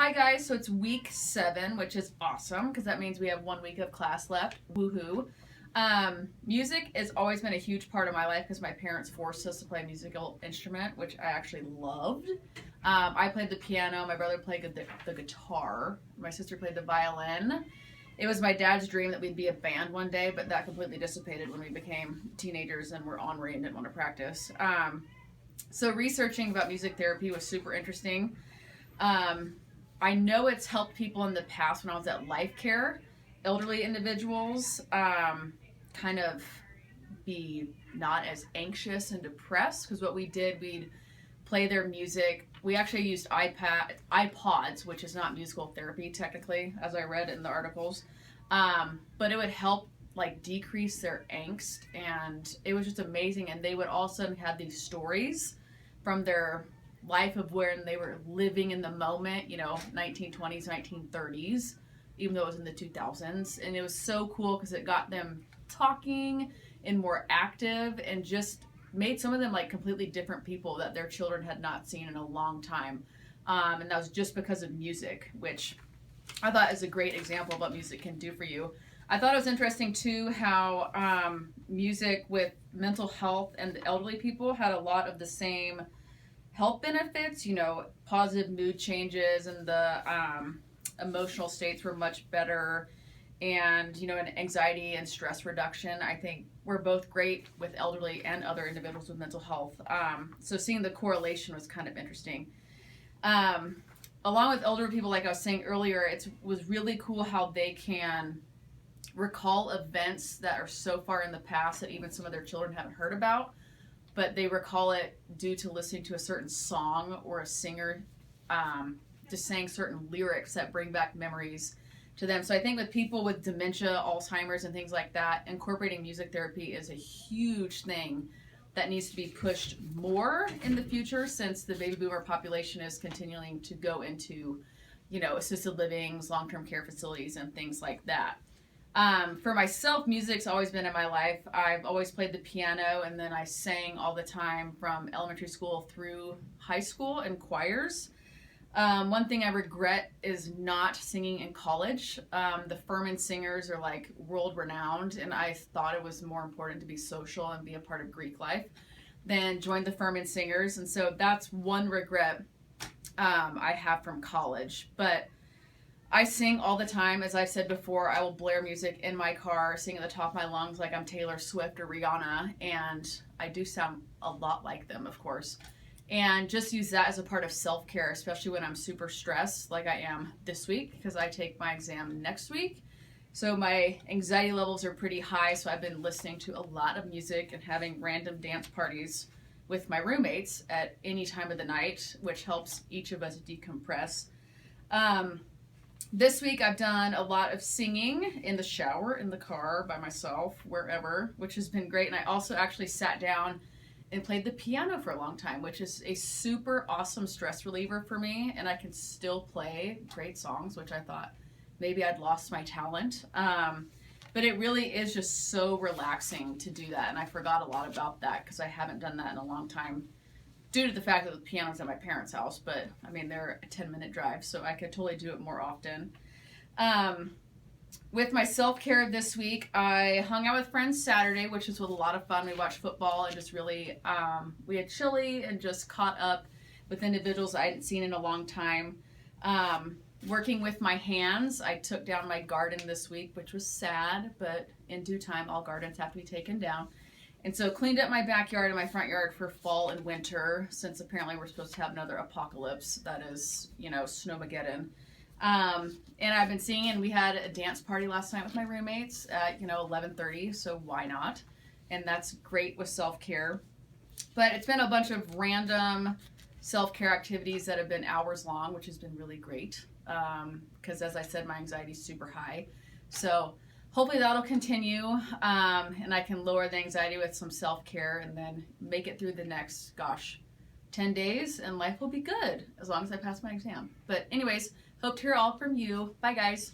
Hi guys, so it's week 7, which is awesome because that means we have 1 week of class left. Woohoo! Music has always been a huge part of my life because my parents forced us to play a musical instrument, which I actually loved. I played the piano, my brother played the guitar, my sister played the violin. It was my dad's dream that we'd be a band one day, but that completely dissipated when we became teenagers and were ornery and didn't want to practice. So researching about music therapy was super interesting. Um, I know it's helped people in the past when I was at Life Care, elderly individuals kind of be not as anxious and depressed because what we did, we'd play their music. We actually used iPods, which is not musical therapy technically, as I read in the articles, but it would help like decrease their angst, and it was just amazing. And they would all of a sudden have these stories from their life of when they were living in the moment, 1920s, 1930s, even though it was in the 2000s. And it was so cool because it got them talking and more active and just made some of them like completely different people that their children had not seen in a long time. And that was just because of music, which I thought is a great example of what music can do for you. I thought it was interesting too how music with mental health and the elderly people had a lot of the same health benefits, positive mood changes, and the emotional states were much better. And anxiety and stress reduction, I think, were both great with elderly and other individuals with mental health. So seeing the correlation was kind of interesting. Along with elder people, like I was saying earlier, it was really cool how they can recall events that are so far in the past that even some of their children haven't heard about, but they recall it due to listening to a certain song or a singer just saying certain lyrics that bring back memories to them. So I think with people with dementia, Alzheimer's, and things like that, incorporating music therapy is a huge thing that needs to be pushed more in the future, since the baby boomer population is continuing to go into, assisted livings, long-term care facilities, and things like that. For myself, music's always been in my life. I've always played the piano, and then I sang all the time from elementary school through high school in choirs. One thing I regret is not singing in college. The Furman Singers are like world renowned, and I thought it was more important to be social and be a part of Greek life than join the Furman Singers. And so that's one regret I have from college. But I sing all the time. As I've said before, I will blare music in my car, sing at the top of my lungs like I'm Taylor Swift or Rihanna, and I do sound a lot like them, of course. And just use that as a part of self-care, especially when I'm super stressed like I am this week because I take my exam next week. So my anxiety levels are pretty high, so I've been listening to a lot of music and having random dance parties with my roommates at any time of the night, which helps each of us decompress. This week I've done a lot of singing in the shower, in the car, by myself, wherever, which has been great. And I also actually sat down and played the piano for a long time, which is a super awesome stress reliever for me. And I can still play great songs, which I thought maybe I'd lost my talent. But it really is just so relaxing to do that. And I forgot a lot about that because I haven't done that in a long time due to the fact that the piano's at my parents' house. But I mean, they're a 10-minute drive, so I could totally do it more often. With my self-care this week, I hung out with friends Saturday, which was a lot of fun. We watched football and just really, we had chili and just caught up with individuals I hadn't seen in a long time. Working with my hands, I took down my garden this week, which was sad, but in due time, all gardens have to be taken down. And so cleaned up my backyard and my front yard for fall and winter, since apparently we're supposed to have another apocalypse that is, Snowmageddon. And I've been singing, and we had a dance party last night with my roommates at 11:30, so why not? And that's great with self-care. But it's been a bunch of random self-care activities that have been hours long, which has been really great because as I said, my anxiety is super high. So hopefully that'll continue, and I can lower the anxiety with some self-care and then make it through the next 10 days, and life will be good as long as I pass my exam. But anyways, hope to hear all from you. Bye, guys.